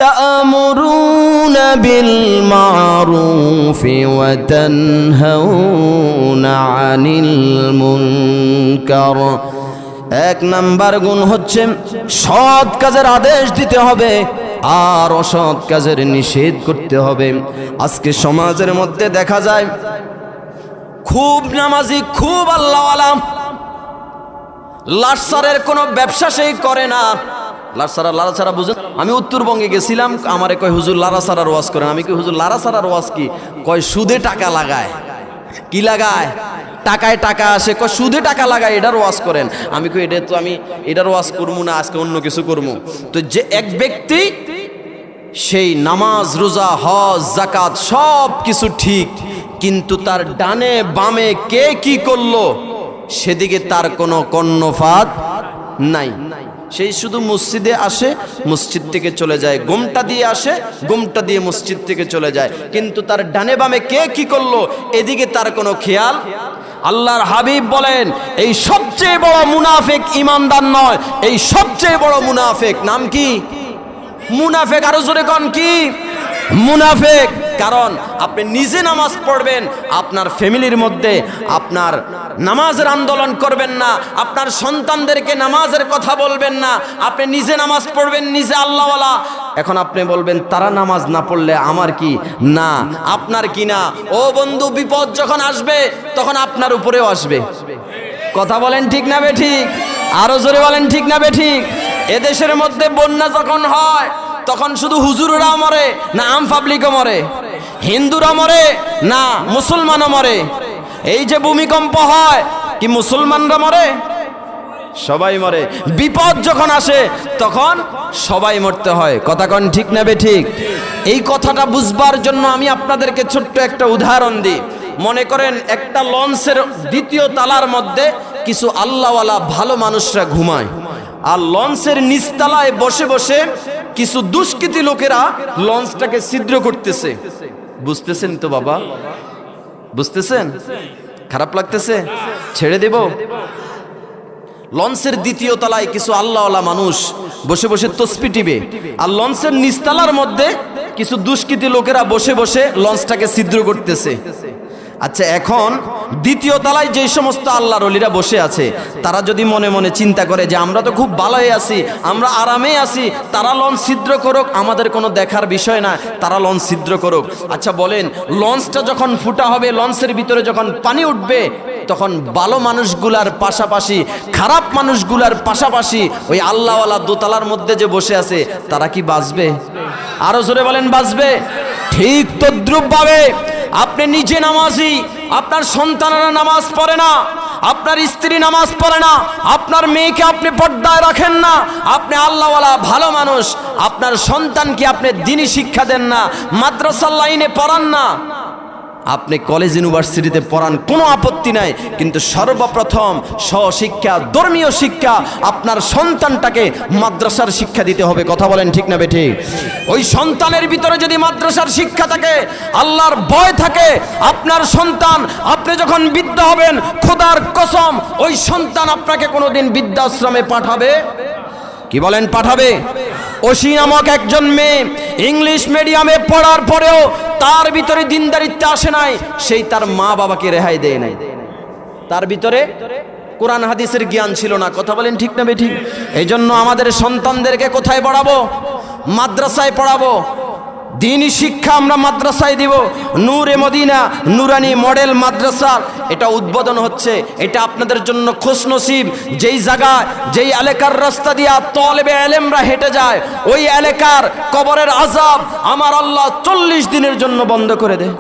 تأمرون بالمعروف وتنهون عن المنكر। এক নাম্বার গুণ হচ্ছে সৎ কাজের আদেশ দিতে হবে আর অসৎ কাজের নিষেধ করতে হবে। আজকে সমাজের মধ্যে দেখা যায় খুব নামাজি, খুব আল্লাহওয়ালা, লাটসারের কোনো ব্যবসা সেই করে না। লাড়াছাড়া বুঝেন? আমি উত্তরবঙ্গে গেছিলাম, আমারে কয় হুজুর লাড়াছাড়ার ওয়াজ করেন। আমি কই হুজুর লাড়াছাড়ার ওয়াজ কি? কয় সুদে টাকা লাগায়। কি লাগায়? টাকায় টাকা আসে, কয় সুদে টাকা লাগায়, এটার ওয়াজ করেন। আমি কই এটা তো আমি এটার ওয়াজ করবো না, আজকে অন্য কিছু করবো। তো যে এক ব্যক্তি সেই নামাজ, রোজা, হজ, যাকাত সব কিছু ঠিক, কিন্তু তার ডানে বামে কে কি করলো সেদিকে তার কোনো কর্ণপাত নাই। সেই শুধু মসজিদে আসে, মসজিদ থেকে চলে যায়, গোমটা দিয়ে আসে, গোমটা দিয়ে মসজিদ থেকে চলে যায়, কিন্তু তার ডানে বামে কে কি করলো এদিকে তার কোনো খেয়াল। আল্লাহর হাবিব বলেন এই সবচেয়ে বড় মুনাফিক ইমানদার নয়, এই সবচেয়ে বড় মুনাফিক। নাম কি? মুনাফিক। আরো জোরে কোন কি? মুনাফিক। কারণ আপনি নিজে নামাজ পড়বেন, আপনার ফ্যামিলির মধ্যে আপনার নামাজের আন্দোলন করবেন না, আপনার সন্তানদেরকে নামাজের কথা বলবেন না, আপনি নিজে নামাজ পড়বেন, নিজে আল্লাহওয়ালা। এখন আপনি বলবেন তারা নামাজ না পড়লে আমার কি? না, আপনার কি না। ও বন্ধু, বিপদ যখন আসবে তখন আপনার উপরেও আসবে। কথা বলেন ঠিক না বেঠিক? আরো জোরে বলেন ঠিক না বেঠিক? এদেশের মধ্যে বন্যা যখন হয় তখন শুধু হুজুররা মরে না আম পাবলিকও মরে? হিন্দুরা মরে না মুসলমানও মরে? এই যে ভূমিকম্প হয় কি মুসলমানরা মরে? সবাই মরে। বিপদ যখন আসে তখন সবাই মরতে হয়। কথা কোন ঠিক না বেঠিক? এই কথাটা বুঝবার জন্য আমি আপনাদেরকে ছোট্ট একটা উদাহরণ দিই। মনে করেন একটা লঞ্চের দ্বিতীয় তালার মধ্যে কিছু আল্লাহওয়ালা ভালো মানুষরা ঘুমায়, আর লঞ্চের নিচতলায় বসে বসে কিছু দুষ্কৃতী লোকেরা লঞ্চটাকে ছিদ্র করতেছে। বুঝতেছেন তো বাবা? বুঝতেছেন? খারাপ লাগতেছে? ছেড়ে দেব? লঞ্চের দ্বিতীয় তলায় কিছু আল্লাহওয়ালা মানুষ বসে বসে তসবিহ টিপে, আর লঞ্চের নিচতলার মধ্যে কিছু দুষ্কৃতী লোকেরা বসে বসে লঞ্চটাকে ছিদ্র করতেছে। আচ্ছা, এখন দ্বিতীয় তলায় যে সমস্ত আল্লাহর ওলিরা বসে আছে তারা যদি মনে মনে চিন্তা করে যে আমরা তো খুব ভালোই আছি, আমরা আরামেই আছি, তারা লঞ্চ ছিদ্র করুক, আমাদের কোনো দেখার বিষয় না, তারা লঞ্চ ছিদ্র করুক। আচ্ছা বলেন, লঞ্চটা যখন ফুটা হবে, লঞ্চের ভিতরে যখন পানি উঠবে, তখন ভালো মানুষগুলার পাশাপাশি খারাপ মানুষগুলার পাশাপাশি ওই আল্লাহওয়ালা দোতলার মধ্যে যে বসে আছে তারা কি বাঁচবে? আরো জোরে বলেন বাঁচবে? ঠিক তদ্রুপ ভাবে আপনি নিজে নামাজি, আপনার সন্তানেরা নামাজ পড়ে না, আপনার স্ত্রী নামাজ পড়ে না, আপনার মেয়েকে আপনি পর্দায় রাখেন না, আপনি আল্লাহওয়ালা ভালো মানুষ, আপনার সন্তানকে আপনি দ্বীনি শিক্ষা দেন না, মাদ্রাসার লাইনে পড়ান না, আপনি কলেজ ইউনিভার্সিটিতে পড়ান, কোনো আপত্তি নাই, কিন্তু সর্বপ্রথম স্বশিক্ষা, ধর্মীয় শিক্ষা আপনার সন্তানটাকে মাদ্রাসার শিক্ষা দিতে হবে। কথা বলেন ঠিক না বেঠিক? ওই সন্তানের ভিতরে যদি মাদ্রাসার শিক্ষা থাকে, আল্লাহর ভয় থাকে, আপনার সন্তান, আপনি যখন বৃদ্ধ হবেন, খোদার কসম ওই সন্তান আপনাকে কোনোদিন বৃদ্ধাশ্রমে পাঠাবে? কি বলেন পাঠাবে? ওসি নামক একজন মেয়ে ইংলিশ মিডিয়ামে পড়ার পরেও তার ভিতরে দিনদারিত্ব আসে নাই, সেই তার মা বাবাকে রেহাই দেয় নাই, তার ভিতরে কোরআন হাদিসের জ্ঞান ছিল না। কথা বলেন ঠিক না বেঠিক? এই জন্য আমাদের সন্তানদেরকে কোথায় পড়াবো? মাদ্রাসায় পড়াবো। দ্বীনি শিক্ষা আমরা মাদ্রাসায় দিব। নূরে মদিনা নুরানি মডেল মাদ্রাসা এটা উদ্বোধন হচ্ছে। এটা আপনাদের জন্য খুশনসিব। যেই জায়গায়, যেই এলাকার রাস্তা দিয়া তলেবে এলেমরা হেঁটে যায়, ওই এলাকার কবরের আযাব আমার আল্লাহ 40 দিনের জন্য বন্ধ করে দেয়।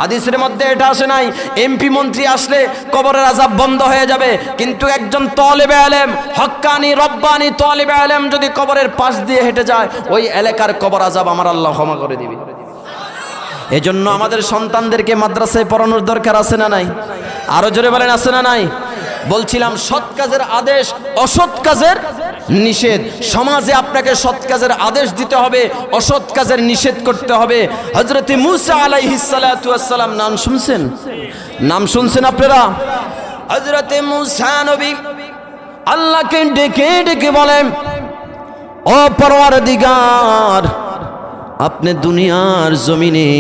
হাদিসের মধ্যে এটা আসে নাই এমপি মন্ত্রী আসলে কবরের আযাব বন্ধ হয়ে যাবে, কিন্তু একজন তলেবে ইলম, হক্কানি রব্বানি তলেবে ইলম যদি কবরের পাশ দিয়ে হেঁটে যায়, ওই এলাকার কবর আযাব আমার আল্লাহ ক্ষমা করে দিবে। এজন্য আমাদের সন্তানদেরকে মাদ্রাসায় পড়ানোর দরকার আছে না নাই? আরো জোরে বলেন আছে না নাই? বলছিলাম সৎ কাজের আদেশ, অসৎ কাজের নিষেধ। সমাজে আপনাকে সৎ কাজের আদেশ দিতে হবে, অসৎ কাজের নিষেধ করতে হবে। হযরত মূসা আলাইহিস সালাতু ওয়াস সালাম নাম শুনছেন? নাম শুনছেন আপনারা? হযরত মূসা নবী আল্লাহকে ডেকে ডেকে বলেন, ও পরওয়ারদিগার, আপনি দুনিয়ার জমিনে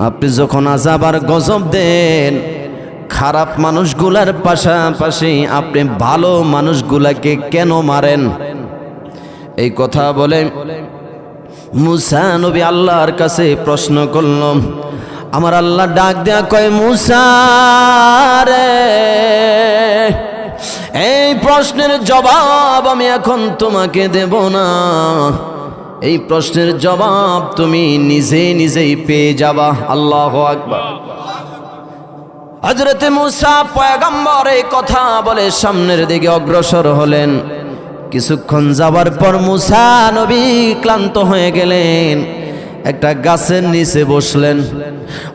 আপনি যখন আযাব আর গজব দেন, খারাপ মানুষগুলার পাশাপাশি আপনি ভালো মানুষগুলাকে কেন মারেন? এই কথা বলে মুসা নবী আল্লাহর কাছে প্রশ্ন করল। আমার আল্লাহ ডাক দেয়া কয়, মুসা রে, এই প্রশ্নের জবাব আমি এখন তোমাকে দেব না, এই প্রশ্নের জবাব তুমি নিজে নিজেই পেয়ে যাবা। আল্লাহু আকবার। হযরতে মুসা পয়গম্বর এই কথা বলে সামনের দিকে অগ্রসর হলেন। কিছুক্ষণ যাবার পর মুসা নবী ক্লান্ত হয়ে গেলেন, একটা গাছের নিচে বসলেন।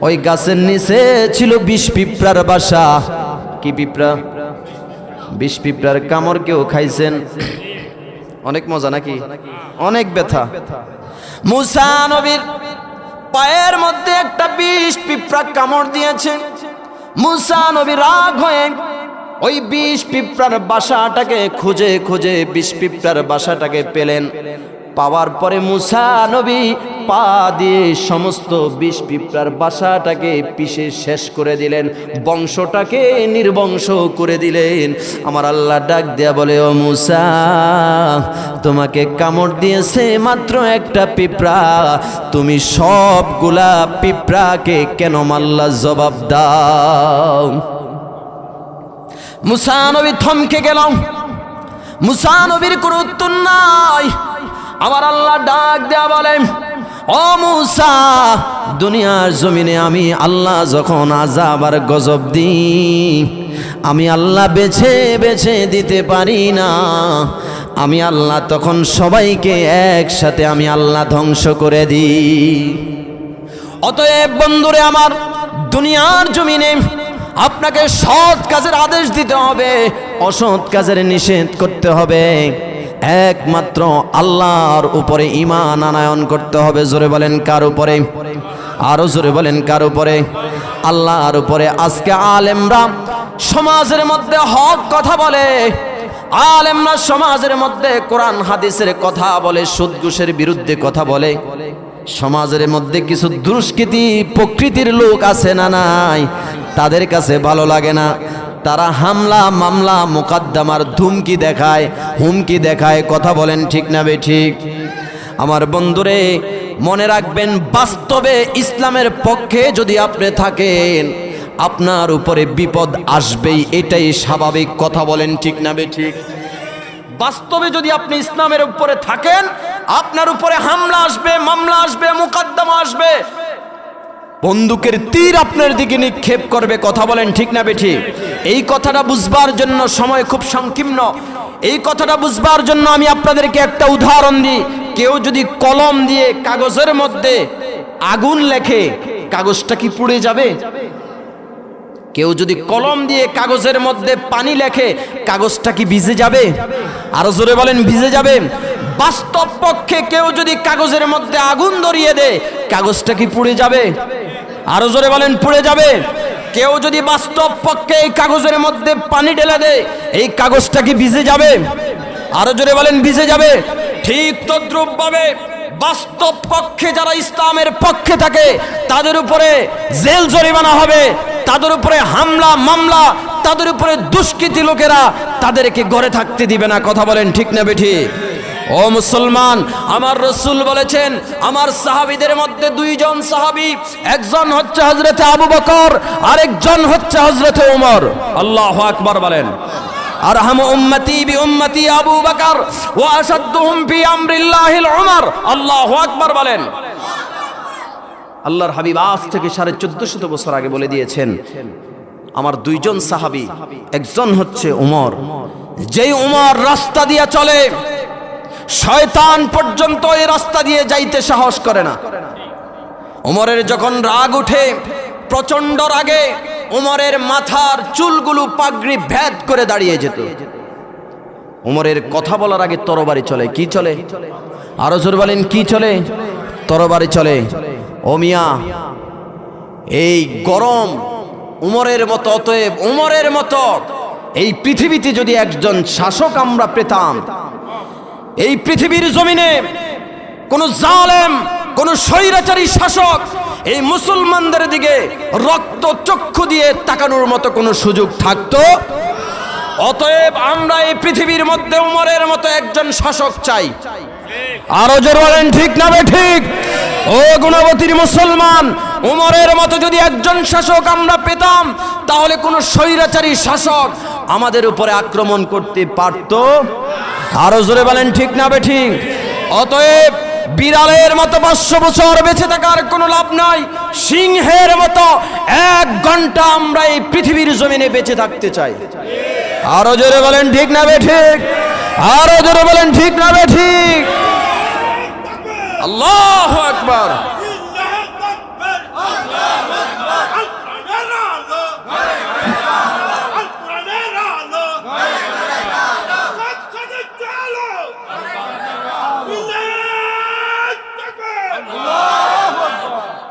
ওই গাছের নিচে ছিল বিষ পিঁপড়ার বাসা। কি পিঁপড়া? বিষ পিঁপড়ার কামড় কেউ খাইছেন? অনেক মজা নাকি? অনেক ব্যথা। মুসা নবীর পায়ের মধ্যে একটা বিষ পিঁপড়া কামড় দিয়েছে। মুসা নবী রাগ হয়ে ওই বিষ পিঁপড়ার বাসাটাকে খুঁজে খুঁজে বিষ পিঁপড়ার বাসাটাকে পেলেন। পাওয়ার পরে মুসা নবী পা দিয়ে সমস্ত বিষ পিঁপড়ার বাসাটাকে পিষে শেষ করে দিলেন, বংশটাকে নির্বংশ করে দিলেন। আমার আল্লাহ ডাক দেয়া বলে, ও মুসা, তোমাকে কামড় দিয়েছে মাত্র একটা পিঁপড়া, তুমি সবগুলা পিঁপড়াকে কেন মারলা? জবাব দাও। মুসা নবী থমকে গেল। মুসা নবীর কোনো উত্তর নাই। আমার আল্লাহ ডাক দেয়া বলে, ও মুসা, দুনিয়ার জমিনে আমি আল্লাহ যখন আযাব আর গজব দিই, আমি আল্লাহ বেছে বেছে দিতে পারি না। আমি আল্লাহ তখন সবাইকে একসাথে আমি আল্লাহ ধ্বংস করে দিই। অতএব বন্ধুরে আমার, দুনিয়ার জমিনে আপনাকে সৎ কাজের আদেশ দিতে হবে, অসৎ কাজের নিষেধ করতে হবে। একমাত্র আল্লাহর উপরে ঈমান আনয়ন করতে হবে। জোরে বলেন কার উপরে? আরো জোরে বলেন কার উপরে? আল্লাহর উপরে। আজকে আলেমরা সমাজের মধ্যে হক কথা বলে, আলেমরা সমাজের মধ্যে কোরআন হাদিসের কথা বলে, সুদ ঘুষের বিরুদ্ধে কথা বলে। সমাজের মধ্যে কিছু দুষ্কৃতী প্রকৃতির লোক আছে না নাই? তাদের কাছে ভালো লাগে না, তারা হামলা মামলা মোকদ্দমার ধুমকি দেখায়, হুমকি দেখায়। কথা বলেন ঠিক না বেঠিক? আমার বন্ধুরে মনে রাখবেন, বাস্তবে ইসলামের পক্ষে যদি আপনি থাকেন, আপনার উপরে বিপদ আসবেই, এটাই স্বাভাবিক। কথা বলেন ঠিক না বেঠিক? বাস্তবে যদি আপনি ইসলামের উপরে থাকেন, আপনার উপরে হামলা আসবে, মামলা আসবে, মোকদ্দমা আসবে, বন্দুকের তীর আপনার দিকে নিক্ষেপ করবে। কথা বলেন ঠিক না বেঠিক? এই কথাটা বুঝবার জন্য সময় খুব সংকীর্ণ। এই কথাটা বুঝবার জন্য আমি আপনাদেরকে একটা উদাহরণ দিই। কেউ যদি কলম দিয়ে কাগজের মধ্যে আগুন লেখে, কাগজটা কি পুড়ে যাবে? কেউ যদি কলম দিয়ে কাগজের মধ্যে পানি লেখে, কাগজটা কি ভিজে যাবে? আরো জোরে বলেন, ভিজে যাবে। বাস্তব পক্ষে কেউ যদি কাগজের মধ্যে আগুন ধরিয়ে দেয়, কাগজটা কি পুড়ে যাবে? আরো জোরে বলেন, পুড়ে যাবে। কেউ যদি বাস্তব পক্ষে এই কাগজের মধ্যে পানি ঢেলে দেয়, এই কাগজটা কি ভিজে যাবে? আরো জোরে বলেন, ভিজে যাবে। ঠিক তদ্রূপ ভাবে বাস্তব পক্ষে যারা ইসলামের পক্ষে থাকে, তাদের উপরে জেল জরিমানা হবে, তাদের উপরে হামলা মামলা, তাদের উপরে দুষ্কৃতী লোকেরা তাদেরকে ঘরে থাকতে দিবে না। কথা বলেন ঠিক না বেঠিক? ও মুসলমান, আমার রাসূল বলেছেন, আমার সাহাবীদের মধ্যে দুইজন সাহাবী, একজন হচ্ছে হযরতে আবু বকর, আরেকজন হচ্ছে হযরতে ওমর। আল্লাহু আকবার বলেন। আরহামু উম্মতি বি উম্মতি আবু বকর ওয়া আসাদুহুম ফি আমরিল্লাহিল উমর। আল্লাহু আকবার বলেন। আল্লাহর হাবিব আজ থেকে 1450 বছর আগে বলে দিয়েছেন, আমার দুইজন সাহাবী, একজন হচ্ছে উমর, যেই উমর রাস্তা দিয়ে চলে, শয়তান পর্যন্ত এই রাস্তা দিয়ে যাইতে সাহস করে না। উমরের যখন রাগ উঠে, প্রচন্ড রাগে উমরের মাথার চুলগুলো পাগড়ি ভেদ করে দাঁড়িয়ে যেত। উমরের কথা বলার আগে তরবারি চলে। কি চলে? আরো জোরে বলেন, কি চলে? তরবারি চলে। ও মিয়া, এই গরম উমরের মতো, অতএব উমরের মতো এই পৃথিবীতে যদি একজন শাসক আমরা পেতাম, এই পৃথিবীর জমিনে কোন জালেম, কোন স্বৈরাচারী শাসক এই মুসলমানদের দিকে রক্ত চক্ষু দিয়ে তাকানোর মতো কোনো সুযোগ থাকতো? অতএব আমরা এই পৃথিবীর মধ্যে উমরের মতো একজন শাসক চাই। আরো জোরে বলেন ঠিক না ঠিক? ও গুণবতীর মুসলমান, উমরের মতো যদি একজন শাসক আমরা পেতাম, তাহলে কোনো স্বৈরাচারী শাসক আমাদের উপরে আক্রমণ করতে পারত? আরো জোরে বলেন ঠিক না ঠিক? অতএব বিড়ালের মতো 500 বছর বেঁচে থাকার কোনো লাভ নাই, সিংহের মতো 1 ঘন্টা আমরা এই পৃথিবীর জমিনে বেঁচে থাকতে চাই। আরো জোরে বলেন ঠিক না ঠিক? আরো জোরে বলেন ঠিক না ঠিক? আল্লাহু আকবার।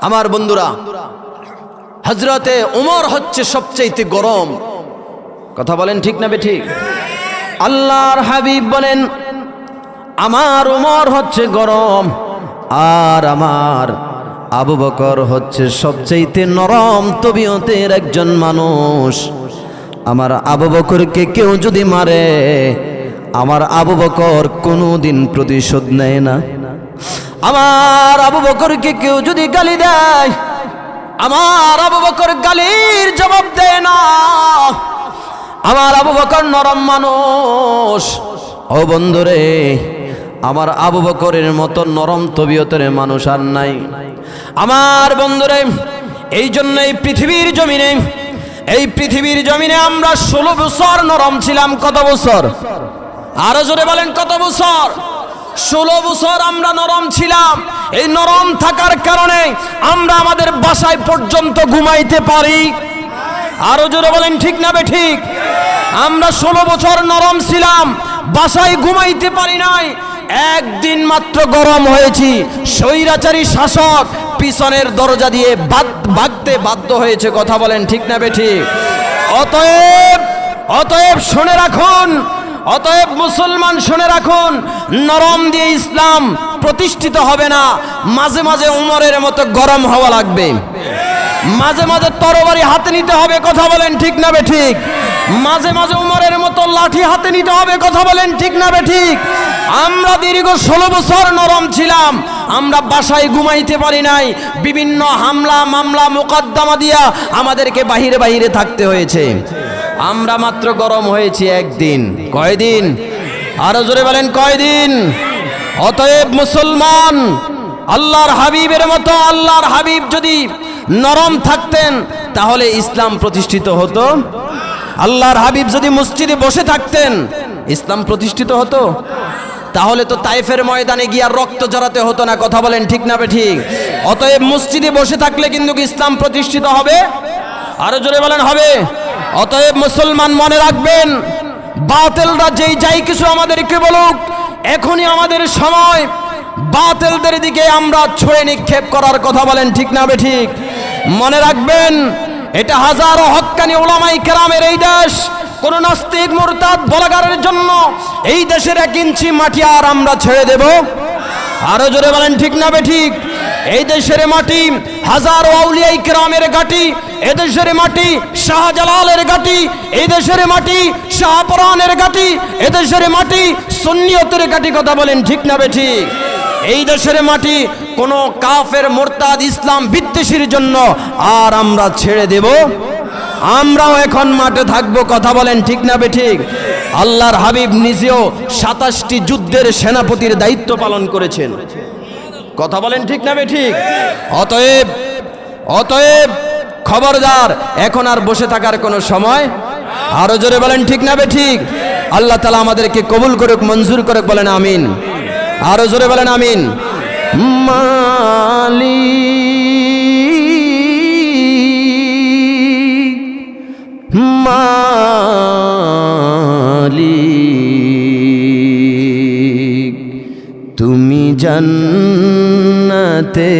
আমার বন্ধুরা, হযরতে উমর হচ্ছে সবচেয়ে গরম। কথা বলেন ঠিক না ঠিক? আল্লাহর হাবিব বলেন, আমার উমর হচ্ছে গরম, আর আমার আবু বকর হচ্ছে সবচেয়ে নরম তবিয়তের একজন মানুষ। আমার আবু বকরকে কেউ যদি মারে, আমার আবু বকর কোনোদিন প্রতিশোধ নেয় না। আমার আবু বকরকে কেউ যদি গালি দেয়, আমার আবু বকর গালির জবাব দেয় না। আমার আবু বকর নরম মানুষ। ও বন্ধুরে, আমার আবু বকরের মতো নরম তবিয়তের মানুষ আর নাই। আমার বন্ধুরে, এই জন্য এই পৃথিবীর জমিনে আমরা 16 বছর নরম ছিলাম। কত বছর? আরো জোরে বলেন কত বছর? 16 বছর আমরা নরম ছিলাম। এই নরম থাকার কারণে আমরা আমাদের বাসায় পর্যন্ত ঘুমাইতে পারি। আরো জোরে বলেন ঠিক না ঠিক? আমরা 16 বছর নরম ছিলাম, বাসায় ঘুমাইতে পারি নাই। একদিন মাত্র গরম হয়েছি, স্বৈরাচারী শাসক পিছনের দরজা দিয়ে ভাগতে বাধ্য হয়েছে। কথা বলেন ঠিক না ঠিক? অতএব শুনে রাখুন, অতএব মুসলমান শুনে রাখুন, নরম দিয়ে ইসলাম প্রতিষ্ঠিত হবে না। মাঝে মাঝে উমরের মতো গরম হওয়া লাগবে, মাঝে মাঝে তরবারি হাতে নিতে হবে। কথা বলেন ঠিক না ঠিক? মাঝে মাঝে উমরের মতো লাঠি হাতে নিতে হবে। কথা বলেন ঠিক না ঠিক? আমরা দীর্ঘ 16 বছর নরম ছিলাম, আমরা বাসায় ঘুমাইতে পারি নাই। বিভিন্ন হামলা মামলা মোকদ্দমা দিয়া আমাদেরকে বাহিরে বাহিরে থাকতে হয়েছে। আমরা মাত্র গরম হয়েছি একদিন। কয়দিন? আরো জোরে বলেন কয়দিন? অতএব মুসলমান, আল্লাহর হাবিবের মতো, আল্লাহর হাবিব যদি নরম থাকতেন তাহলে ইসলাম প্রতিষ্ঠিত হতো। আল্লাহর হাবিব যদি মসজিদে বসে থাকতেন, ইসলাম প্রতিষ্ঠিত হতো। তাহলে তো তাইফের ময়দানে গিয়ে রক্ত জড়াতে হতো না। কথা বলেন ঠিক না ঠিক? অতএব মসজিদে বসে থাকলে কিন্তু ইসলাম প্রতিষ্ঠিত হবে। আরো জোরে বলেন হবে। অতএব মুসলমান মনে রাখবেন, বাতিলরা যাই কিছু আমাদেরকে বলুক, এখনই আমাদের সময় বাতিলদের দিকে আমরা ছুঁড়ে নিক্ষেপ করার। কথা বলেন ঠিক না ঠিক? মনে রাখবেন, এটা হাজারো হক্কানি উলামায়ে কেরামের এই দেশ। কোন নাস্তিক মুরতাদ বলাগারের জন্য এই দেশের 1 ইঞ্চি মাটি আর আমরা ছেড়ে দেব? আরো জোরে বলেন ঠিক না ঠিক? এই দেশের মাটি হাজারো আউলিয়ায়ে কেরামের ঘাঁটি, এই দেশের মাটি শাহজালালের ঘাঁটি, এই দেশের মাটি শাহপরানের ঘাঁটি, এই দেশের মাটি সুন্নিয়তের ঘাঁটি। কথা বলেন ঠিক না ঠিক? এই দেশের মাটি কোন কাফের মুরতাদ ইসলাম বিদ্বেষীর জন্য আর আমরা ছেড়ে দেব? আমরাও এখন মাঠে থাকবো। কথা বলেন ঠিক না ঠিক? আল্লাহর হাবিব নিজেও 27টি যুদ্ধের সেনাপতির দায়িত্ব পালন করেছেন। কথা বলেন ঠিক না ঠিক? অতএব খবরদার, এখন আর বসে থাকার কোনো সময়। আরো জোরে বলেন ঠিক না ঠিক? আল্লাহ তাআলা আমাদেরকে কবুল করুক, মঞ্জুর করুক। বলেন আমিন। আরো জোরে বলেন আমিন। মালিক তুমি জান্নাতে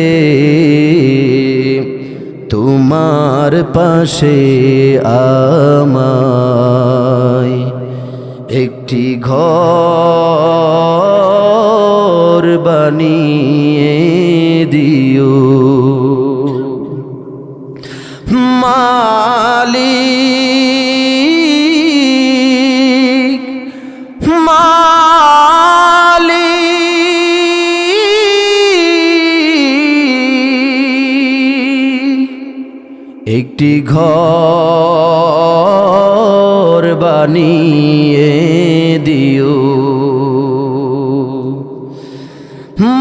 তোমার পাশে আমায় একটি ঘর বানিয়ে দিও মালিক মালিক একটি ঘর বানিয়ে দিও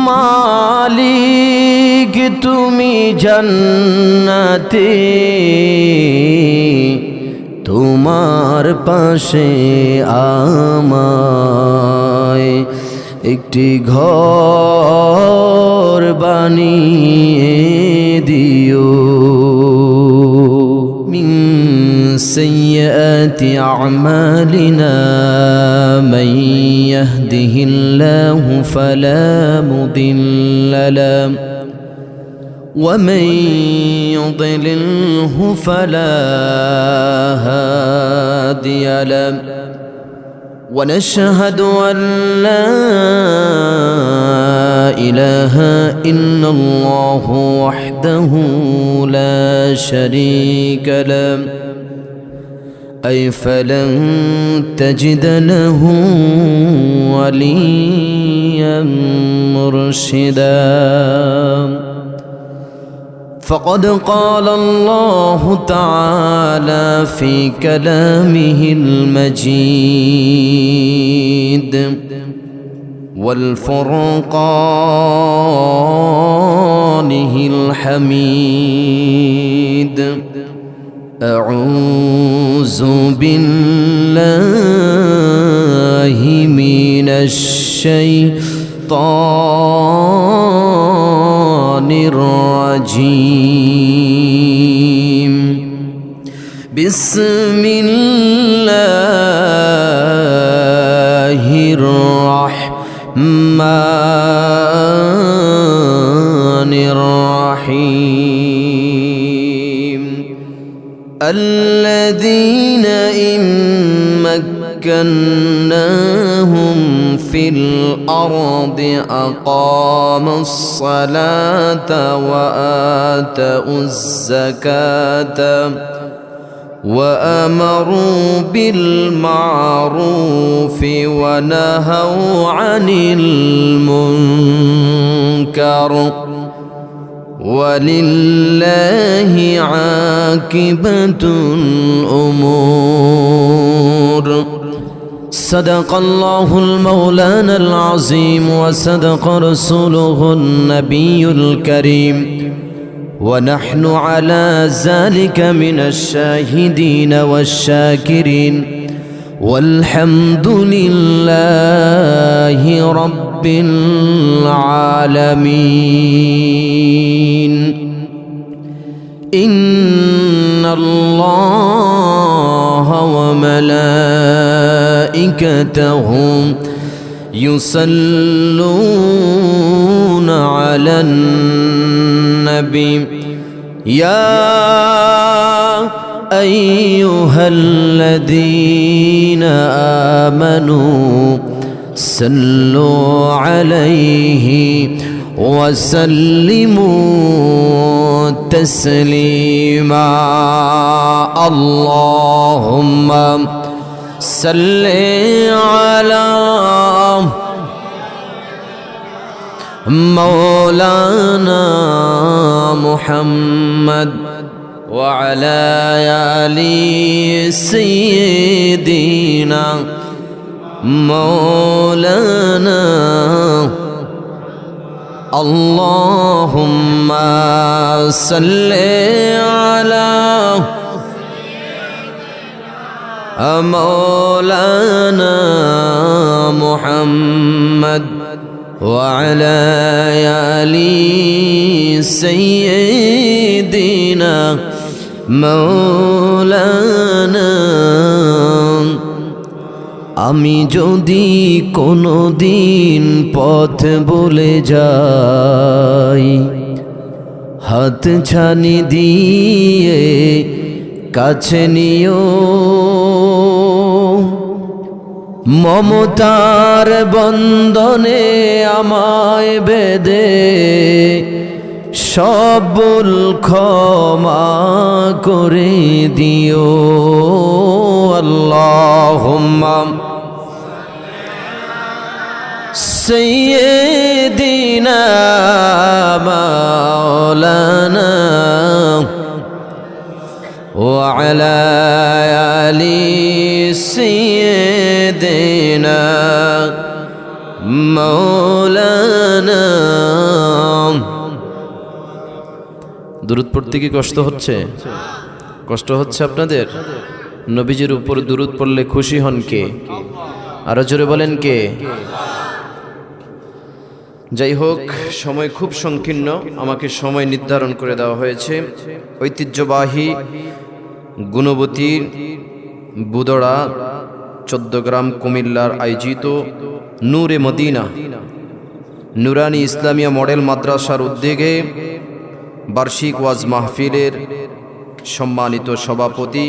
মালিক তুমি জান্নাতে তোমার পাশে আমায় একটি ঘর বানিয়ে দিও মিন সাইয়্যাতি আ'মালিনা মান ইয়াহদিহিল্লাহু ফালা মুদিল্লা লাহু ومن يضلله فلا هادي له ونشهد أن لا إله إلا الله وحده لا شريك له أي فلن تجد له وليا مرشدا فقد قال الله تعالى في كلامه المجيد والفرقانه الحميد أعوذ بالله من الشيطان الرجيم بسم الله الرحمن الرحيم الذين إن مكناهم في الأرض أقاموا الصلاة وآتوا الزكاة وأمروا بالمعروف ونهوا عن المنكر ولله عاقبة الأمور صدق الله المولانا العظيم وصدق رسوله النبي الكريم ونحن على ذلك من الشاهدين والشاكرين والحمد لله رب العالمين إن الله وملائكته يصلون على النبي يا أيها الذين آمنوا صلوا عليه وسلموا تسليما اللهم صل على مولانا محمد وعلى آل سيدنا مولانا اللهم صل على مولانا محمد وعلى آل سيدنا مولانا আমি যদি কোনো দিন পথ ভুলে যাই হাত ছানি দিয়ে কাছে নিও মমতার বন্ধনে আমায় বেদে সব ভুল ক্ষমা করে দিও আল্লাহুম্মা সাইয়্যিদিনা মাওলানা ওয়া আলা আলি সাইয়্যিদিনা মাওলানা। দুরূদ পড়তে কি কষ্ট হচ্ছে? কষ্ট হচ্ছে আপনাদের? নবীজির উপর দুরূদ পড়লে খুশি হন কে? আরো জোরে বলেন কে? যাই হোক, সময় খুব সংকীর্ণ, আমাকে সময় নির্ধারণ করে দেওয়া হয়েছে। ঐতিহ্যবাহী গুণবতী বুদড়া 14 গ্রাম কুমিল্লার আয়োজিত নূরে মদিনা নুরানি ইসলামিয়া মডেল মাদ্রাসার উদ্যোগে বার্ষিক ওয়াজ মাহফিলের সম্মানিত সভাপতি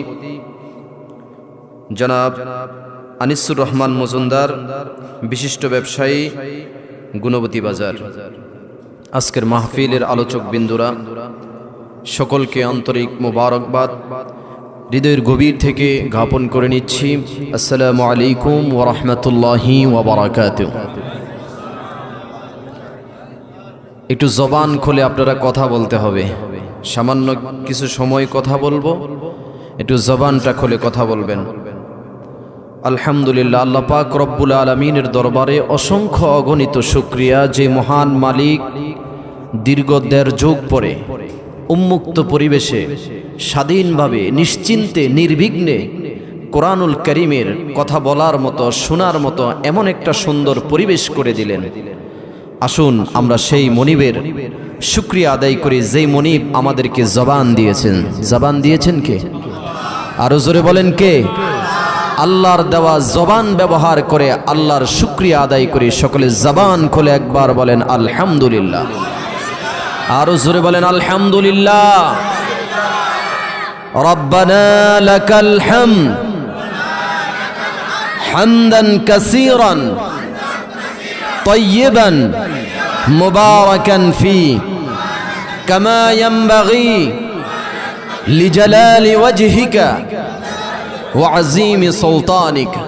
জনাব আনিসুর রহমান মজুমদার, বিশিষ্ট ব্যবসায়ী, গুণবতী বাজার। আজকের মাহফিলের আলোচক বিন্দুরা সকলকে আন্তরিক মোবারকবাদ হৃদয়ের গভীর থেকে জ্ঞাপন করে নিচ্ছি। আসসালামু আলাইকুম ওয়া রাহমাতুল্লাহি ওয়া বারাকাতুহু। একটু জবান খুলে আপনারা কথা বলতে হবে। সামান্য কিছু সময় কথা বলবো, একটু জবানটা খুলে কথা বলবেন। আলহামদুলিল্লাহ, আল্লাহ পাক রব্বুল আলামিনের দরবারে অসংখ্য অগণিত শুকরিয়া, যে মহান মালিক দীর্ঘ 1.5 যুগ পরে উন্মুক্ত পরিবেশে স্বাধীনভাবে নিশ্চিন্তে নির্বিঘ্নে কোরআনুল কারীমের কথা বলার মতো, শোনার মতো এমন একটা সুন্দর পরিবেশ করে দিলেন। আসুন আমরা সেই মনিবের শুকরিয়া আদায় করি, যেই মনিব আমাদেরকে জবান দিয়েছেন। জবান দিয়েছেন কে? আরো জোরে বলেন কে? আল্লাহর দেওয়া জবান ব্যবহার করে আল্লাহর শুকরিয়া আদায় করি। সকলে জবান খুলে একবার বলেন আলহামদুলিল্লাহ। আরো জোরে বলেন আলহামদুলিল্লাহ। রব্বানা লাকাল হামদ হামদান কাসীরান তাইয়িবান মুবারাকান ফি কামা ইয়ানবাগি লিজালালি ওয়াজহিকা ওয়া আযীমি সুলতানিকা।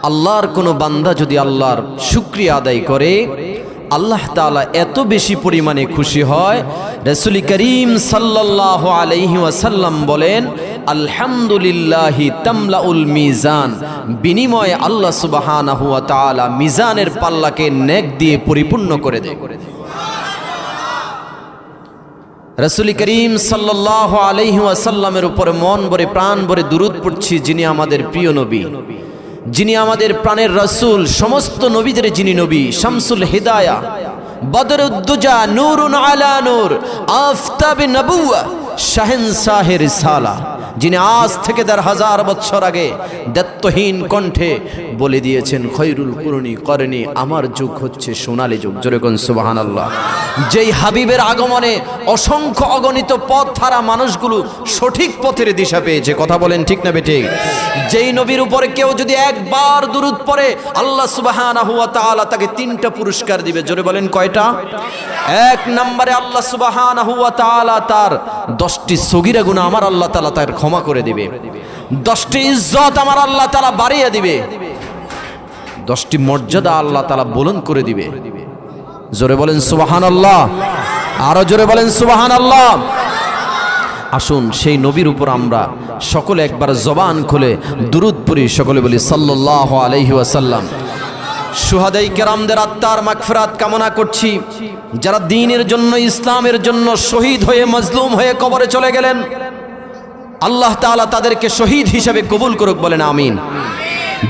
আল্লাহর কোন বান্দা যদি আল্লাহর শুকরিয়া আদায় করে, আল্লাহ তাআলা এত বেশি পরিমাণে খুশি হয়। রাসূল করিম সাল্লাল্লাহু আলাইহি ওয়াসাল্লাম বলেন, আলহামদুলিল্লাহি তামলাউল মিজান। বিনিময়ে আল্লাহ সুবহানাহু ওয়া তাআলা মিজানের পাল্লাকে নেক দিয়ে পরিপূর্ণ করে দেয়। রাসূল করিম সাল্লাল্লাহু আলাইহি ওয়াসাল্লামের উপরে মন ভরে প্রাণ ভরে দুরূদ পড়ছি, যিনি আমাদের প্রিয় নবী, যিনি আমাদের প্রাণের রাসূল, সমস্ত নবীদের যিনি নবী, শামসুল হিদায়া, বদরুদ্দুজা, নূরুন আলা নূর, আফতাবে নবুওয়া, শাহেনশাহে রিসালা, যিনি আজ থেকে 1000 বছর আগে দায়িত্বহীন কণ্ঠে বলে দিয়েছেন, খৈরুল কুরুনি করনি, আমার যুগ হচ্ছে সোনালী যুগ। জোরে কোন সুবহানাল্লাহ। যেই হাবিবের আগমনে অসংখ্য অগণিত পথ হারা মানুষগুলো সঠিক পথের দিশা পেয়েছে। কথা বলেন ঠিক না বেঠিক? যেই নবীর উপরে কেউ যদি একবার দুরূদ পড়ে, আল্লাহ সুবহানাহু ওয়া তাআলা তাকে 3টা পুরস্কার দিবে। জোরে বলেন কয়টা? 1 নম্বরে আল্লাহ সুবহানাহু ওয়া তাআলা তার 10টি সগীরা গুনাহ আমার আল্লাহ তাআলা তার ক্ষমা করে দিবে। 10টি ইজ্জত আমার আল্লাহ তাআলা বাড়িয়ে দিবে। 10টি মর্যাদা আল্লাহ তাআলা বুলন্দ করে দিবে। জোরে বলেন সুবহানাল্লাহ। আরো জোরে বলেন সুবহানাল্লাহ। আসুন সেই নবীর উপর আমরা সকলে একবার জবান খুলে দুরূদ পড়ি। সকলে বলি সাল্লাল্লাহু আলাইহি ওয়াসাল্লাম। শুহাদায়ে কেরামদের আত্মার মাগফিরাত কামনা করছি, যারা দ্বীনের জন্য, ইসলামের জন্য শহীদ হয়ে, মজলুম হয়ে কবরে চলে গেলেন। আল্লাহ তাআলা তাদেরকে শহীদ হিসেবে কবুল করুক, বলেন আমিন।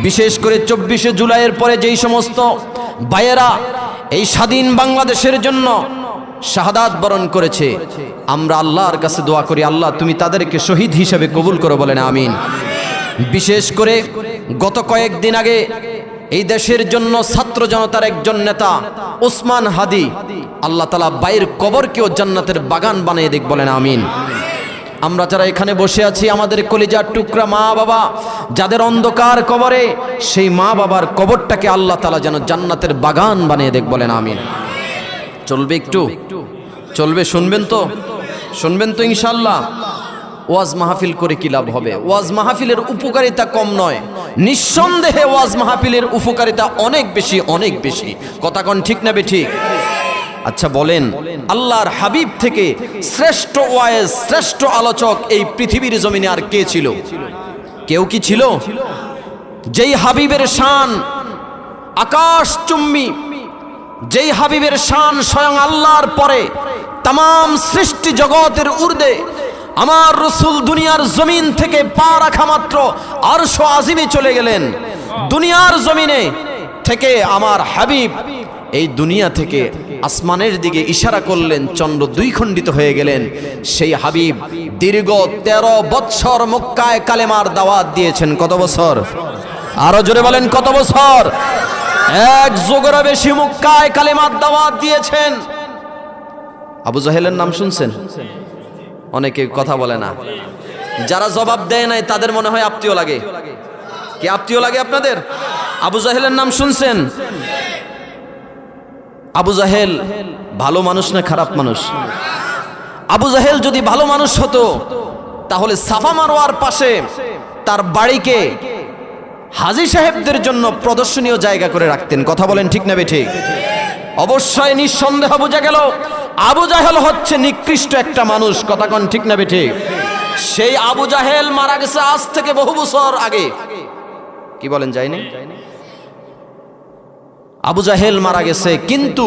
বিশেষ করে 24শে জুলাইয়ের পরে যেই সমস্ত ভাইয়েরা এই স্বাধীন বাংলাদেশের জন্য শাহাদাত বরণ করেছে, আমরা আল্লাহর কাছে দোয়া করি, আল্লাহ তুমি তাদেরকে শহীদ হিসেবে কবুল করো, বলেন আমিন। বিশেষ করে গত কয়েকদিন আগে এই দেশের জন্য ছাত্র জনতার একজন নেতা ওসমান হাদি, আল্লাহ তাআলা বাইরের কবরকেও জান্নাতের বাগান বানিয়ে দিক, বলেন আমিন। আমরা যারা এখানে বসে আছি, আমাদের কলিজার টুকরা মা বাবা যাদের অন্ধকার কবরে, সেই মা বাবার কবরটাকে আল্লাহ তাআলা যেন জান্নাতের বাগান বানিয়ে দেখ, বলেন আমিন। চলবে একটু, চলবে, শুনবেন তো ইনশাআল্লাহ। ওয়াজ মাহফিল করে কি লাভ হবে? ওয়াজ মাহফিলের উপকারিতা কম নয়, নিঃসন্দেহে ওয়াজ মাহফিলের উপকারিতা অনেক বেশি। কথা কোন ঠিক না বেঠিক? আচ্ছা বলেন, আল্লাহর হাবিব থেকে শ্রেষ্ঠ ওয়াইজ, শ্রেষ্ঠ আলোচক এই পৃথিবীর জমিনে আর কে ছিল? কেউ কি ছিল? যেই হাবিবের শান আকাশচুম্বী, যেই হাবিবের শান স্বয়ং আল্লাহর পরে তাম সৃষ্টি জগতের ঊর্ধ্বে, আমার রাসূল দুনিয়ার জমিন থেকে পা রাখা মাত্র আরশ আজিমে চলে গেলেন। দুনিয়ার জমিনে থেকে আমার হাবিব এই দুনিয়া থেকে আসমানের দিকে ইশারা করলেন, চন্দ্র দুই খণ্ডিত হয়ে গেলেন। সেই হাবিব দীর্ঘ 13 বছর মক্কায় কালেমার দাওয়াত দিয়েছেন। কত বছর? আরো জোরে বলেন, কত বছর? এক যুগেরও বেশি মক্কায় কালেমার দাওয়াত দিয়েছেন। আবু জাহেলের নাম শুনছেন? অনেকে কথা বলে না, যারা জবাব দেয় নাই তাদের মনে হয় আত্মীয় লাগে। কি আত্মীয় লাগে আপনাদের? আবু জাহেলের নাম শুনছেন? আবু জাহেল ভালো মানুষ না খারাপ মানুষ? আবু জাহেল যদি ভালো মানুষ হতো তাহলে সাফা মারওয়ার পাশে তার বাড়িকে হাজী সাহেবদের জন্য প্রদর্শনীয় জায়গা করে রাখতেন। কথা বলেন ঠিক না বেঠিক? অবশ্যই নিঃসন্দেহ বোঝা গেল আবু জাহেল হচ্ছে নিকৃষ্ট একটা মানুষ। কথা কোন ঠিক না বেঠিক? সেই আবু জাহেল মারা গেছে আজ থেকে বহু বছর আগে। কি বলেন, যায়নি? আবু জাহেল মারা গেছে, কিন্তু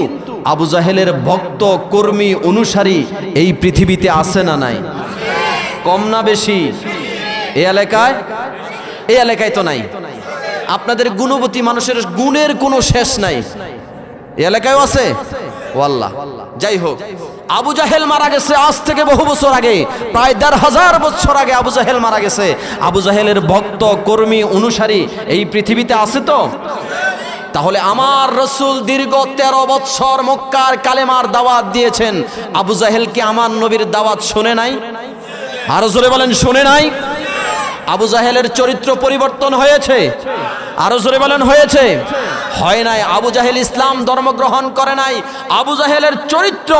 আবু জাহেলের ভক্ত, কর্মী, অনুসারী এই পৃথিবীতে আছে না নাই? কম না বেশি? এই এলাকায় তো নাই। আপনাদের গুণবতী মানুষের গুণের কোনো শেষ নাই, এই এলাকায়ও আছে। ও আল্লাহ, যাই হোক, আবু জাহেল মারা গেছে আজ থেকে বহু বছর আগে, প্রায় ১৫০০ বছর আগে আবু জাহেল মারা গেছে। আবু জাহেলের ভক্ত, কর্মী, অনুসারী এই পৃথিবীতে আছে তো? তাহলে আমার রাসূল দীর্ঘ 13 বছর মক্কার কালেমার দাওয়াত দিয়েছেন। আবু জাহেল কি আমার নবীর দাওয়াত শুনে নাই? আরো জোরে বলেন, শুনে নাই? আবু জাহেলের চরিত্র পরিবর্তন হয়েছে? আরো জোরে বলেন, হয়েছে? হয় নাই। আবু জাহেল ইসলাম ধর্ম গ্রহণ করে নাই, আবু জাহেলের চরিত্র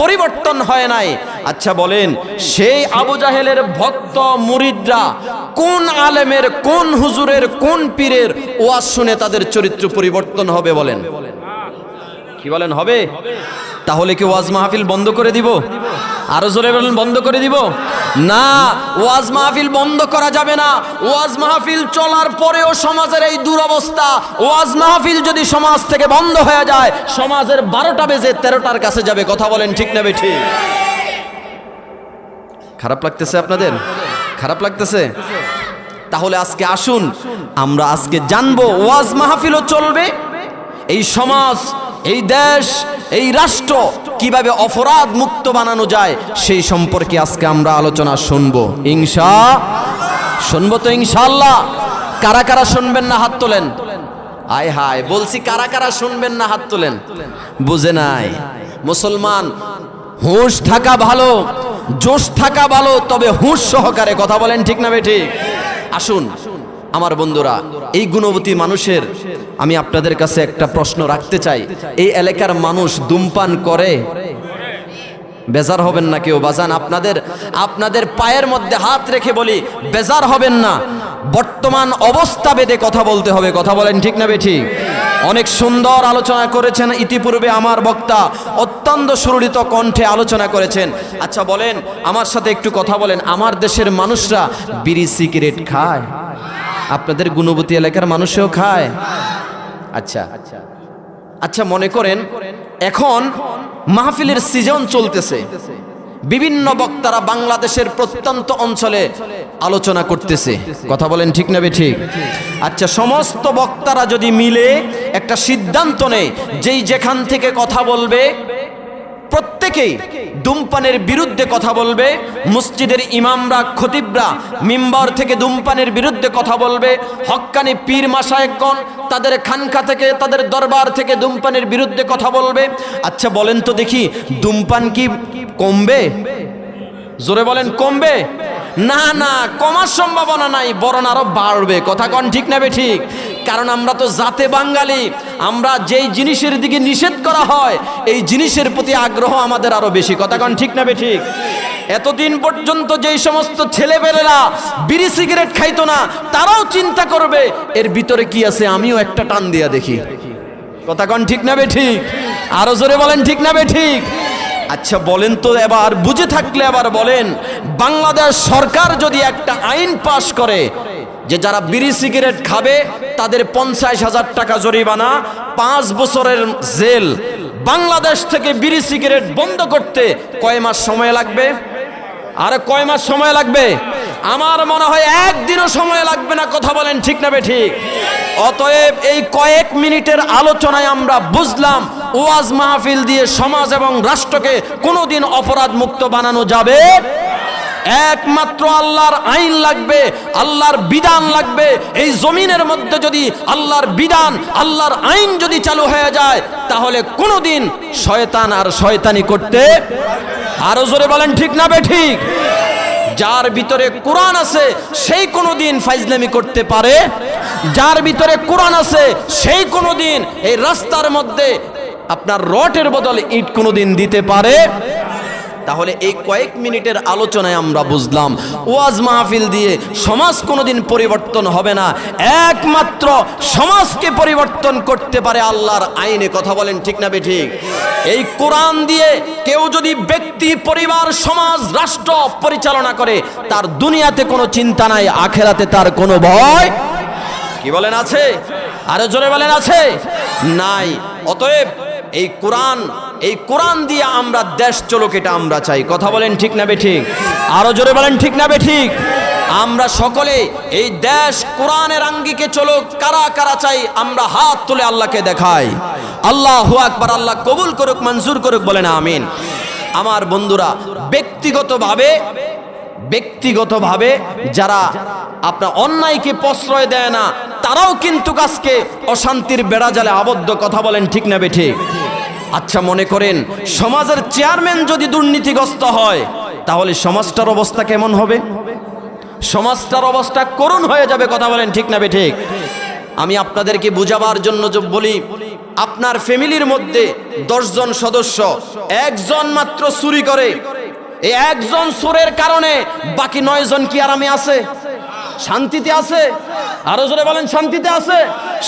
পরিবর্তন হয় নাই। আচ্ছা বলেন, সেই আবু জাহেলের ভক্ত মুরিদরা কোন আলেমের, কোন হুজুরের, কোন পীরের ওয়াজ শুনে তাদের চরিত্র পরিবর্তন হবে? বলেন, কি বলেন, হবে? তাহলে কি ওয়াজ মাহফিল বন্ধ করে দিব? আরো জোরে বলেন, বন্ধ করে দিব? না, ওয়াজ মাহফিল বন্ধ করা যাবে না। ওয়াজ মাহফিল চলার পরেও সমাজের এই দুরবস্থা। ওয়াজ মাহফিল যদি সমাজ থেকে বন্ধ হয়ে যায়, সমাজের 12টা বেজে 13টার কাছে যাবে। কথা বলেন ঠিক না বেঠিক? খারাপ লাগতেছে আপনাদের? খারাপ লাগতেছে? তাহলে আজকে আসুন আমরা আজকে জানবো ওয়াজ মাহফিলও চলবে, এই সমাজ, এই দেশ, এই রাষ্ট্র কিভাবে অপরাধ মুক্ত বানানো যায় সেই সম্পর্কে আজকে আমরা আলোচনা শুনবো। শুনবো তো ইনশাআল্লাহ? কারা কারা শুনবেন না হাত তোলেন? আয় হায়, বলছি কারা কারা শুনবেন না হাত তোলেন? বুঝে নাই। মুসলমান, হুঁশ থাকা ভালো, জোশ থাকা ভালো, তবে হুঁশ সহকারে। কথা বলেন ঠিক না বেঠিক? আসুন আমার বন্ধুরা, এই গুণবতী মানুষের আমি আপনাদের কাছে একটা প্রশ্ন রাখতে চাই। এই এলাকার মানুষ ধূমপান করে? বেজার হবেন না কেউ বাজান, আপনাদের পায়ের মধ্যে হাত রেখে বলি, বেজার হবেন না। বর্তমান অবস্থা ভেদে কথা বলতে হবে। কথা বলেন ঠিক না বেঠিক? অনেক সুন্দর আলোচনা করেছেন ইতিপূর্বে আমার বক্তা, অত্যন্ত সুরলিত কণ্ঠে আলোচনা করেছেন। আচ্ছা বলেন, আমার সাথে একটু কথা বলেন, আমার দেশের মানুষরা বিড়ি সিগারেট খায়? আপনাদের গুণবতী এলাকার মানুষও খায়? আচ্ছা মনে করেন এখন মাহফিলের সিজন চলতেছে, বিভিন্ন বক্তারা বাংলাদেশের প্রত্যন্ত অঞ্চলে আলোচনা করতেছে। কথা বলেন ঠিক না বেঠিক? আচ্ছা, সমস্ত বক্তারা যদি মিলে একটা সিদ্ধান্ত নেয় যেই যেখান থেকে কথা বলবে প্রত্যেকেই ধূমপানের বিরুদ্ধে কথা বলবে, মসজিদের ইমামরা, খতিবরা মিম্বার থেকে ধূমপানের বিরুদ্ধে কথা বলবে, হক্কানি পীর মাশায়েখগণ তাদের খানকা থেকে, তাদের দরবার থেকে ধূমপানের বিরুদ্ধে কথা বলবে। আচ্ছা বলেন তো দেখি, ধূমপান কি কমবে? জোরে বলেন, কমবে? না না, কমার সম্ভাবনা নাই, বরং আরো বাড়বে। কথা কন ঠিক না ঠিক? কারণ আমরা তো জাতে বাঙালি, আমরা যেই জিনিসের দিকে নিষেধ করা হয় এই জিনিসের প্রতি আগ্রহ আমাদের আরো বেশি। কথা কন ঠিক না ঠিক? এতদিন পর্যন্ত যেই সমস্ত ছেলেবেলেরা বিড়ি সিগারেট খাইতো না, তারাও চিন্তা করবে এর ভিতরে কি আছে, আমিও একটা টান দিয়া দেখি। কথা কন ঠিক না ঠিক? আরো জোরে বলেন ঠিক না ঠিক? আচ্ছা বলেন তো, এবার বুঝে থাকলে এবার বলেন, বাংলাদেশ সরকার যদি একটা আইন পাশ করে যে যারা বিড়ি সিগারেট খাবে তাদের 50,000 টাকা জরিমানা, 5 বছরের জেল, বাংলাদেশ থেকে বিড়ি সিগারেট বন্ধ করতে কয় মাস সময় লাগবে? আর কয় মাস সময় লাগবে? আমার মনে হয় একদিনও সময় লাগবে না। কথা বলেন ঠিক না ঠিক? অতএব এই কয়েক মিনিটের আলোচনায় আমরা বুঝলাম ওয়াজ মাহফিল দিয়ে সমাজ এবং রাষ্ট্রকে কোনোদিন অপরাধ মুক্ত বানানো যাবে একমাত্র আল্লাহর আইন লাগবে, আল্লাহর বিধান লাগবে। এই জমিনের মধ্যে যদি আল্লাহর বিধান, আল্লাহর আইন যদি চালু হয়ে যায়, তাহলে কোনোদিন শয়তান আর শয়তানি করতে, আরো জোরে বলেন ঠিক না ঠিক? যার ভিতরে কোরআন আছে সেই কোনোদিন ফাইজলামি করতে পারে, যার ভিতরে কোরআন আছে সেই কোনোদিন এই রাস্তার মধ্যে আপনার রটের বদলে ইট কোনোদিন দিতে পারে। তাহলে এই কয়েক মিনিটের আলোচনায় আমরা বুঝলাম ওয়াজ মাহফিল দিয়ে সমাজ কোনোদিন পরিবর্তন হবে না, একমাত্র সমাজকে পরিবর্তন করতে পারে আল্লাহর আইনে। কথা বলেন ঠিক না ঠিক? এই কোরআন দিয়ে কেউ যদি ব্যক্তি, পরিবার, সমাজ, রাষ্ট্র পরিচালনা করে, তার দুনিয়াতে কোনো চিন্তা নাই, আখেরাতে তার কোনো ভয়, কি বলেন আছে? আরো জোরে বলেন আছে? নাই। অতএব এই কোরআন দিয়ে আমরা দেশ চলুক, এটা আমরা চাই। কথা বলেন ঠিক না ঠিক? আরো জোরে বলেন ঠিক না ঠিক? আমরা সকলে এই দেশ কোরআনের আঙ্গিকে চলুক। কারা কারা চাই আমরা হাত তুলে আল্লাহকে দেখাই। আল্লাহু আকবার। আল্লাহ কবুল করুক, মঞ্জুর করুক, বলেন আমিন। আমার বন্ধুরা, ব্যক্তিগতভাবে যারা আপনার অন্যায়কে প্রশ্রয় দেয় না, তারাও কিন্তু আজকে অশান্তির বেড়াজালে আবদ্ধ। কথা বলেন ঠিক না ঠিক? আচ্ছা মনে করেন সমাজের চেয়ারম্যান যদি দুর্নীতিগ্রস্ত হয়, তাহলে সমাজটার অবস্থা কেমন হবে? সমাজটার অবস্থা করুণ হয়ে যাবে। কথা বলেন ঠিক না ঠিক? আমি আপনাদেরকে বুঝাবার জন্য বলি, আপনার ফ্যামিলির মধ্যে 10 জন সদস্য, একজন মাত্র চুরি করে, এই একজন চোরের কারণে বাকি 9 জন কি আরামে আছে? শান্তিতে আছে? আরো জোরে বলেন শান্তিতে আছে?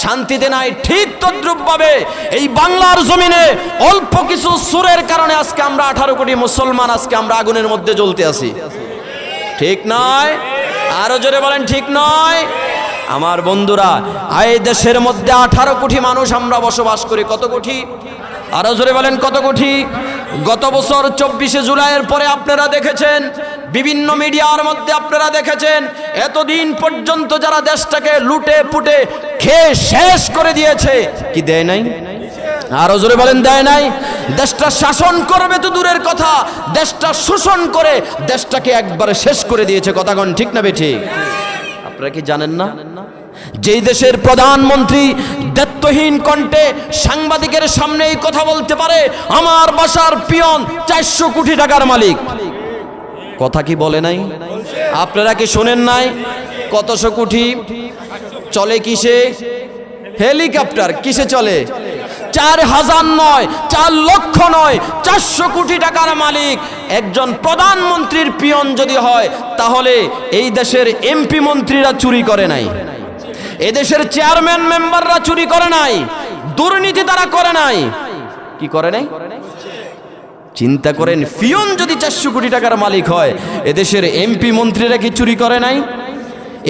শান্তিতে নাই। ঠিক তদ্রুপ ভাবে এই বাংলার জমিনে অল্প কিছু চোরের কারণে আজকে আমরা 18 কোটি মুসলমান আজকে আমরা আগুনের মধ্যে জ্বলতে আছি। ঠিক নয়? আরো জোরে বলেন ঠিক নয়? আমার বন্ধুরা, এই দেশের মধ্যে 18 কোটি মানুষ আমরা বসবাস করি। কত কোটি? আরো জোরে বলেন কত কোটি? গত বছর 24শে জুলাইয়ের পরে আপনারা দেখেছেন, বিভিন্ন মিডিয়ার মধ্যে আপনারা দেখেছেন, এতদিন পর্যন্ত যারা দেশটাকে লুটে পুটে খেয়ে শেষ করে দিয়েছে, কি দেয় নাই? আরো জোরে বলেন দেয় নাই? দেশটা শাসন করবে তো দূরের কথা, দেশটা শোষণ করে দেশটাকে একবারে শেষ করে দিয়েছে। কথা কোন ঠিক না বেঠিক? আপনারা কি জানেন না? যেই দেশের প্রধানমন্ত্রী দায়িত্বহীন কণ্ঠে সাংবাদিকের সামনে এই কথা বলতে পারে, আমার বাসার পিয়ন 400 কোটি টাকার মালিক, কথা কি বলে নাই? আপনারা কি শোনেন নাই? কতশো কোটি চলে কিসে? হেলিকপ্টার। কিসে চলে? 4000 নয়, 4 লক্ষ নয়, 400 কোটি টাকার মালিক একজন প্রধানমন্ত্রীর পিয়ন যদি হয়, তাহলে এই দেশের এমপি মন্ত্রীরা চুরি করে নাই, এদেশের চেয়ারম্যান মেম্বাররা চুরি করে নাই, দুর্নীতি তারা করে নাই, কি করে নাই? চিন্তা করেন, পিয়ন যদি 400 কোটি টাকার মালিক হয়, এদেশের এমপি মন্ত্রীরা কি চুরি করে নাই?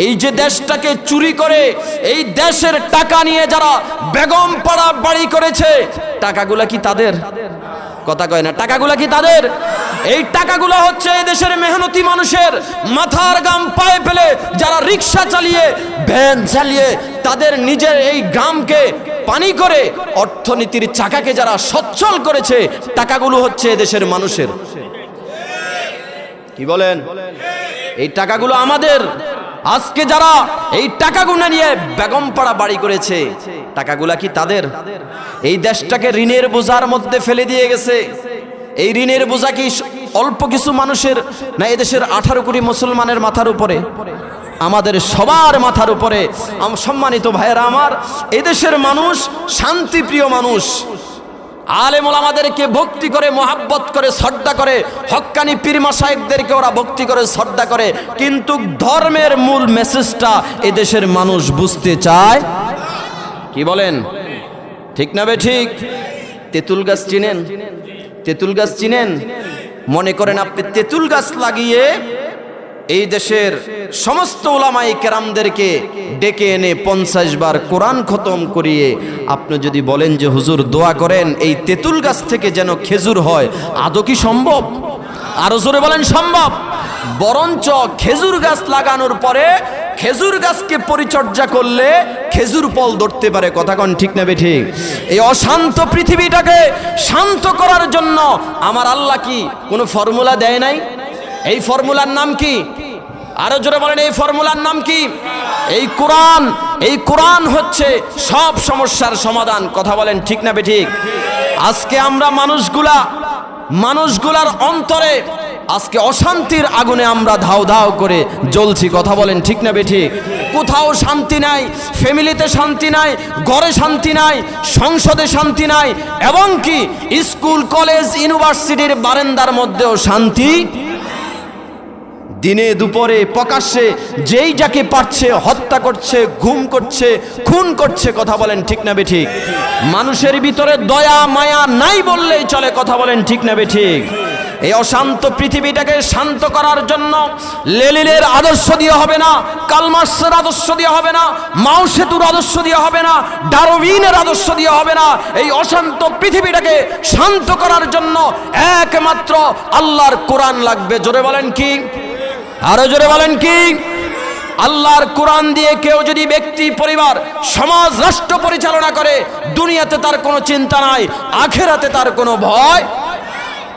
এই যে দেশটাকে চুরি করে এই দেশের টাকা নিয়ে যারা বেগম পাড়া বাড়ি করেছে, টাকাগুলা কি তাদের? কথা কয় না। টাকাগুলা কি তাদের? এই টাকাগুলো হচ্ছে এই দেশের মেহনতি মানুষের মাথার ঘাম পায়ে ফেলে যারা রিক্সা চালিয়ে, ভ্যান চালিয়ে তাদের নিজের এই গ্রামকে পানি করে অর্থনীতির চাকাকে যারা সচ্ছল করেছে, টাকাগুলো হচ্ছে এই দেশের মানুষের। কি বলেন? এই টাকাগুলো আমাদের। আজকে যারা এই টাকাগুলো নিয়ে বেগমপাড়া বাড়ি করেছে, টাকাগুলা কি তাদের? এই দেশটাকে ঋণের বোঝার মধ্যে ফেলে দিয়ে গেছে। এই ঋণের বোঝা কি অল্প কিছু মানুষের না, এদেশের 18 কোটি মুসলমানের মাথার উপরে, আমাদের সবার মাথার উপরে। সম্মানিত ভাইয়েরা আমার, এদেশের মানুষ শান্তিপ্রিয় মানুষ, আলেম ওলামাদেরকে ভক্তি করে, মোহাব্বত করে, শ্রদ্ধা করে, হক্কানি পীর মাশায়েখদেরকে ওরা ভক্তি করে, শ্রদ্ধা করে, কিন্তু ধর্মের মূল মেসেজটা এদেশের মানুষ বুঝতে চায়। কি বলেন, ঠিক না বে ঠিক? তেঁতুল গাছ চিনেন? তেঁতুল গাছ চিনেন? মনে করেন আপনি তেঁতুল গাছ লাগিয়ে এই দেশের সমস্ত উলামায়ে কেরামদেরকে ডেকে এনে 50 বার কোরআন খতম করিয়ে আপনি যদি বলেন যে হুজুর দোয়া করেন এই তেঁতুল গাছ থেকে যেন খেজুর হয়, আদৌ কি সম্ভব? আরো জোরে বলেন সম্ভব? বরঞ্চ খেজুর গাছ লাগানোর পরে খেজুর গাছকে পরিচর্যা করলে খেজুর ফল ধরতে পারে। কথা কোন ঠিক না বেঠিক? এই অশান্ত পৃথিবীটাকে শান্ত করার জন্য আমার আল্লাহ কি কোনো ফর্মুলা দেয় নাই? এই ফর্মুলার নাম কি? আরো জোরে বলেন, এই ফর্মুলার নাম কি? এই কোরআন। এই কোরআন হচ্ছে সব সমস্যার সমাধান। কথা বলেন ঠিক না বেঠিক? আজকে আমরা মানুষগুলার অন্তরে আজকে অশান্তির আগুনে আমরা ধাও ধাও করে জ্বলছি। কথা বলেন ঠিক না বেঠিক? কোথাও শান্তি নাই, ফ্যামিলিতে শান্তি নাই, ঘরে শান্তি নাই, সংসদে শান্তি নাই, এবং কি স্কুল কলেজ ইউনিভার্সিটির বারান্দার মধ্যেও শান্তি। দিনে দুপুরে প্রকাশ্যে যেই যাকে পারছে হত্যা করছে, গুম করছে, খুন করছে। কথা বলেন ঠিক না বেঠিক? মানুষের ভিতরে দয়া মায়া নাই বললেই চলে। কথা বলেন ঠিক না বেঠিক? এই অশান্ত পৃথিবীটাকে শান্ত করার জন্য লেনিনের আদর্শ দিয়ে হবে না, কালমার্ক্সের আদর্শ দিয়ে হবে না, মাও সেতুর আদর্শ দিয়ে হবে না, ডারউইনের আদর্শ দিয়ে হবে না। এই অশান্ত পৃথিবীটাকে শান্ত করার জন্য একমাত্র আল্লাহর কোরআন লাগবে। জোরে বলেন কি? আরো জোরে বলেন কি? আল্লাহর কোরআন দিয়ে কেউ যদি ব্যক্তি, পরিবার, সমাজ, রাষ্ট্র পরিচালনা করে, দুনিয়াতে তার কোনো চিন্তা নাই, আখিরাতে তার কোনো ভয়।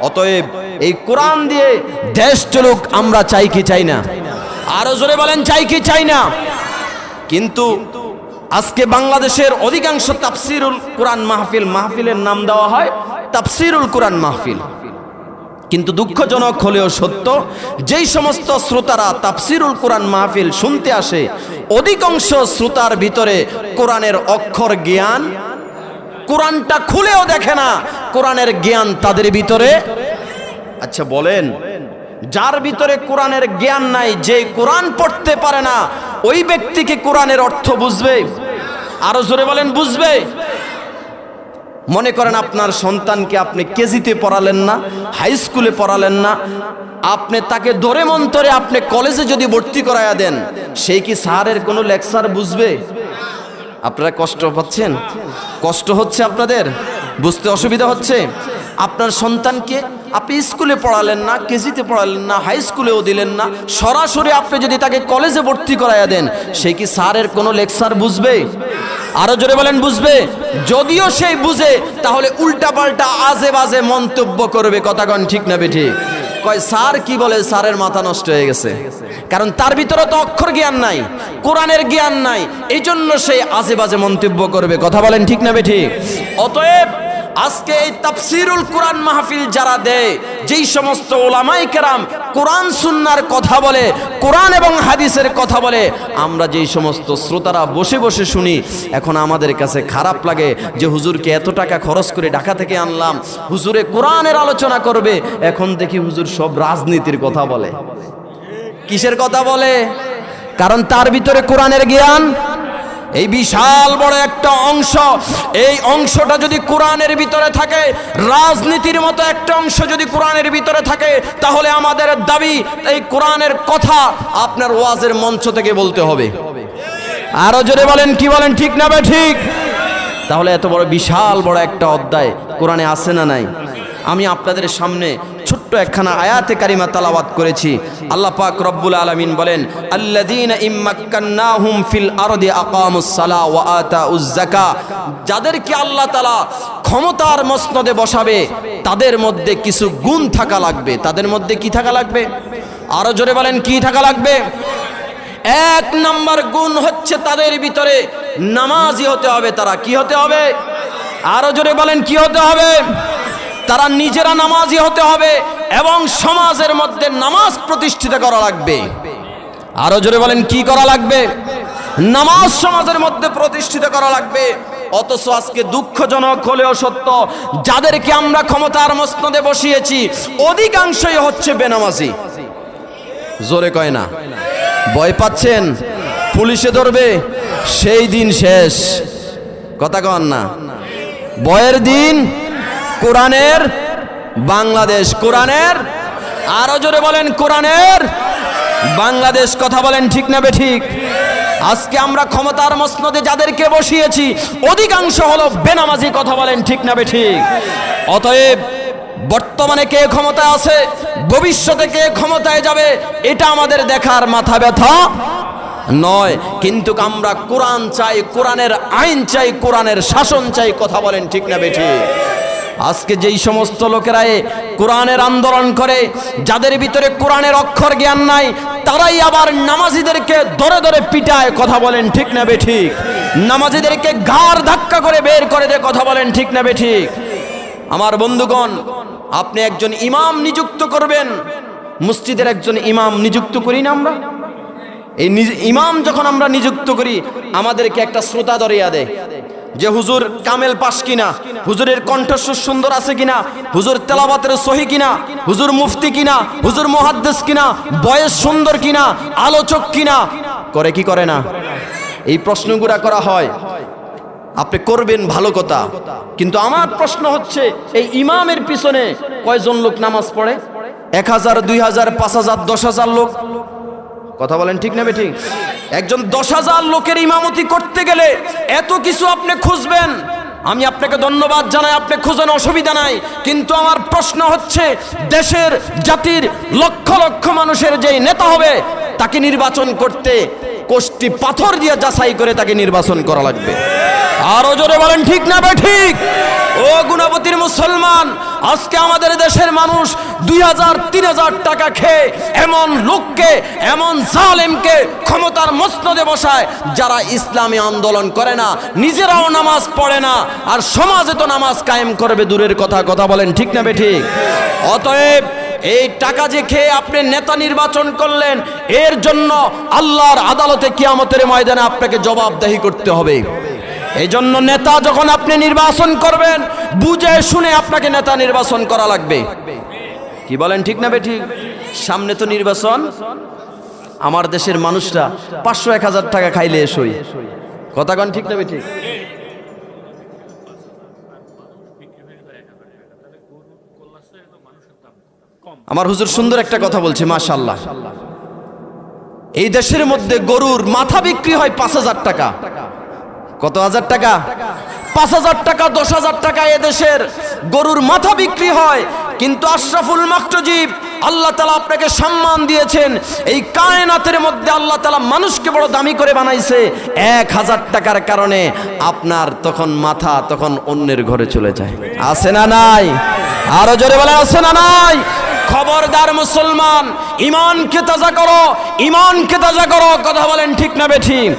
অতএব এই কোরআন দিয়ে দেশ চলুক, আমরা চাই কি চাই না? আরো জোরে বলেন, চাই কি চাই না? কিন্তু আজকে বাংলাদেশের অধিকাংশ তাফসিরুল কোরআন মাহফিলের নাম দেওয়া হয় তাফসিরুল কোরআন মাহফিল। কিন্তু দুঃখজনক হলেও সত্য, যেই সমস্ত শ্রোতারা তাফসিরুল কোরআন মাহফিল শুনতে আসে, অধিকাংশ শ্রোতার ভিতরে কোরআনের অক্ষর জ্ঞান, কোরআনটা খুলেও দেখে না, কোরআনের জ্ঞান তাদের ভিতরে। আচ্ছা বলেন, যার ভিতরে কোরআনের জ্ঞান নাই, যে কোরআন পড়তে পারে না, ওই ব্যক্তিকে কোরআনের অর্থ বুঝবে? আরো জোরে বলেন, বুঝবে? মনে করেন আপনার সন্তানকে আপনি কেজিতে পড়ালেন না, হাই স্কুলে পড়ালেন না, আপনি তাকে ধরে মন্তরে আপনি কলেজে যদি ভর্তি করায়া দেন, সেই কি স্যারের কোনো লেকচার বুঝবে? আপনারা কষ্ট পাচ্ছেন? কষ্ট হচ্ছে আপনাদের? বুঝতে অসুবিধা হচ্ছে? আপনার সন্তানকে আপনি স্কুলে পড়ালেন না, কেজিতে পড়ালেন না, হাই স্কুলেও দিলেন না, সরাসরি আপনি যদি তাকে কলেজে ভর্তি করাইয়া দেন, সে কি স্যারের কোনো লেকচার বুঝবে? আরো জোরে বলেন, বুঝবে? যদিও সেই বুঝে, তাহলে উল্টাপাল্টা আজে বাজে মন্তব্য করবে। কথা কন ঠিক না বেঠিক? কয় স্যার কি বলে, স্যারের মাথা নষ্ট হয়ে গেছে। কারণ তার ভিতরে তো অক্ষর জ্ঞান নাই, কোরআনের জ্ঞান নাই, এই জন্য সে আজে বাজে মন্তব্য করবে। কথা বলেন ঠিক না বেঠিক? অতএব আজকে এই তাফসিরুল কোরআন মাহফিল যারা দেয়, যেই সমস্ত উলামায়ে কেরাম কোরআন সুন্নাহর কথা বলে, কোরআন এবং হাদিসের কথা বলে, আমরা যেই সমস্ত শ্রোতারা বসে বসে শুনি, এখন আমাদের কাছে খারাপ লাগে যে হুজুরকে এত টাকা খরচ করে ঢাকা থেকে আনলাম, হুজুরে কোরআনের আলোচনা করবে, এখন দেখি হুজুর সব রাজনীতির কথা বলে। কিসের কথা বলে? কারণ তার ভিতরে কোরআনের জ্ঞান। এই বিশাল বড় একটা অংশ, এই অংশটা যদি কোরআনের ভিতরে থাকে, রাজনীতির মতো একটা অংশ যদি কোরআনের ভিতরে থাকে, তাহলে আমাদের দাবি এই কোরআনের কথা আপনার ওয়াজের মঞ্চ থেকে বলতে হবে। আরো জোরে বলেন, কি বলেন, ঠিক না বে ঠিক? তাহলে এত বড় বিশাল বড় একটা অধ্যায় কোরআনে আছে না নাই? আমি আপনাদের সামনে ছোট্ট একখানা আয়াতে কারিমা তেলাওয়াত করেছি। আল্লাহ পাক রব্বুল আলামিন বলেন, আল্লাযীনা ইম্মাক্কান্নাহুম ফিল আরদি আকামুস সালাহ ওয়া আতাউজ যাকাহ, যাদেরকে আল্লাহ তাআলা ক্ষমতার মসনদে বসাবে, তাদের মধ্যে কিছু গুণ থাকা লাগবে। তাদের মধ্যে কি থাকা লাগবে? আরো জোরে বলেন, কি থাকা লাগবে? এক নাম্বার গুণ হচ্ছে তাদের ভিতরে নামাজি হতে হবে। তারা কি হতে হবে? আরো জোরে বলেন, কি হতে হবে? তারা নিজেরা নামাজি হতে হবে এবং সমাজের মধ্যে নামাজ প্রতিষ্ঠিত করা লাগবে। আরো জোরে বলেন কি করা লাগবে? নামাজ সমাজের মধ্যে প্রতিষ্ঠিত করা লাগবে। অথচ আজকে দুঃখজনক হলেও সত্য, যাদেরকে আমরা ক্ষমতার মসনদে বসিয়েছি অধিকাংশই হচ্ছে বেনামাজি। জোরে কয় না? ভয় পাচ্ছেন পুলিশে ধরবে, সেই দিন শেষ। কথা কন না? ভয়ের দিন কোরআনের বাংলাদেশ, কোরআনের, আরো জোরে বলেন কোরআনের বাংলাদেশ। কথা বলেন ঠিক না বেঠিক? আজকে আমরা ক্ষমতার মসনদে যাদেরকে বসিয়েছি অধিকাংশ হলো বেনামাজি। কথা বলেন ঠিক না বেঠিক? অতএব বর্তমানে কে ক্ষমতায় আছে, ভবিষ্যতে কে ক্ষমতায় যাবে, এটা আমাদের দেখার মাথা ব্যথা নয়। কিন্তু আমরা কোরআন চাই, কোরআনের আইন চাই, কোরআনের শাসন চাই। কথা বলেন ঠিক না বেঠিক? আজকে যেই সমস্ত লোকেরা কোরআনের আন্দোলন করে, যাদের ভিতরে কোরআনের অক্ষর জ্ঞান নাই, তারাই আবার নামাজিদেরকে ধরে ধরে পিটায়। কথা বলেন ঠিক না বেঠিক? নামাজিদেরকে ঘাড় ধাক্কা করে বের করে দেয়। কথা বলেন ঠিক না বেঠিক? আমার বন্ধুগণ, আপনি একজন ইমাম নিযুক্ত করবেন, মসজিদের একজন ইমাম নিযুক্ত করি না আমরা? এই ইমাম যখন আমরা নিযুক্ত করি, আমাদেরকে একটা শ্রোতা ধরিয়া দেয় যে হুজুর কামেল পাশ কিনা, হুজুরের কণ্ঠস্বর সুন্দর আছে কিনা, হুজুর তেলাওয়াতের সহি কিনা, হুজুর মুফতি কিনা, হুজুর মুহাদ্দিস কিনা, বয়স সুন্দর কিনা, আলোচক কিনা। করে কি করে না? এই প্রশ্নগুলো করা হয়। আপনি করবেন ভালো কথা, কিন্তু আমার প্রশ্ন হচ্ছে এই ইমামের পিছনে কয়জন লোক নামাজ পড়ে? 1000, 2000, 5000, 10,000 লোক। কথা বলেন ঠিক না বেঠিক? একজন 10,000 লোকের ইমামতি করতে গেলে এত কিছু আপনি খুঁজবেন। আমি আপনাকে ধন্যবাদ জানাই, আপনি খুঁজেন, অসুবিধা নাই। কিন্তু আমার প্রশ্ন হচ্ছে, দেশের জাতির লক্ষ লক্ষ মানুষের যেই নেতা হবে, তাকে নির্বাচন করতে কোষ্টি পাথর দিয়ে যাচাই করে তাকে নির্বাচন করা লাগবে। আরো জোরে বলেন ঠিক না বেঠিক? ও গুণবতীর মুসলমান, আজকে আমাদের দেশের মানুষ 2000, 3000 টাকা খেয়ে এমন লোককে, এমন জালেমকে ক্ষমতার মসনদে বসায়, যারা ইসলামী আন্দোলন করে না, নিজেরাও নামাজ পড়ে না, আর সমাজে তো নামাজ কায়েম করবে দূরের কথা। কথা বলেন ঠিক না বেঠিক? অতএব এই টাকা যে খেয়ে আপনি নেতা নির্বাচন করলেন, এর জন্য আল্লাহর আদালতে কিয়ামতের ময়দানে আপনাকে জবাবদিহি করতে হবে। এই জন্য নেতা যখন আপনি নির্বাচন করবেন, বুঝে শুনে আপনাকে নেতা নির্বাচন করা লাগবে। কি বলেন ঠিক না বেঠিক? সামনে তো নির্বাচন। আমার দেশের মানুষরা 500-1000 টাকা খাইলে এসই। কথা কন ঠিক না বেঠিক? আমার হুজুর সুন্দর একটা কথা বলছে, মাশাআল্লাহ। এই দেশের মধ্যে গরুর মাথা বিক্রি হয় 5000 টাকা। কত হাজার টাকা? 5000 টাকা, 10,000 টাকা এদেশের গরুর মাথা বিক্রি হয়। কিন্তু আশরাফুল মাখতুজিব, আল্লাহ তাআলা আপনাকে সম্মান দিয়েছেন। এই কায়নাতের মধ্যে আল্লাহ তাআলা মানুষকে বড় দামি করে বানাইছে। 1000 টাকার কারণে আপনার তখন মাথা তখন অন্যের ঘরে চলে যায়। আছে না নাই? আরো জোরে বলে আছে না নাই? খবরদার মুসলমান, ঈমানকে তাজা করো, ঈমানকে তাজা করো। কথা বলেন ঠিক না বেঠিক?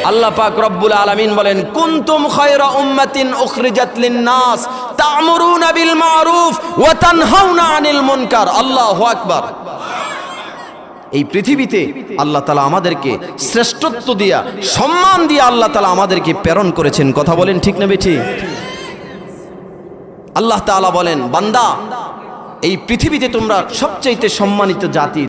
আল্লাহ পাক রব্বুল আলামিন বলেন, কুনতুম খায়রা উম্মাতিন উখরিজাত লিন-নাস তা'মুরুনা বিল মা'রুফ ওয়া তানহাউনা আনিল মুনকার। আল্লাহু আকবার। এই পৃথিবীতে আল্লাহ তাআলা আমাদেরকে শ্রেষ্ঠত্ব দিয়া, সম্মান দিয়া আল্লাহ তাআলা আমাদেরকে প্রেরণ করেছেন। কথা বলেন ঠিক না বেঠিক? আল্লাহ তাআলা বলেন, বান্দা, এই পৃথিবীতে তোমরা সবচেয়ে সম্মানিত জাতি।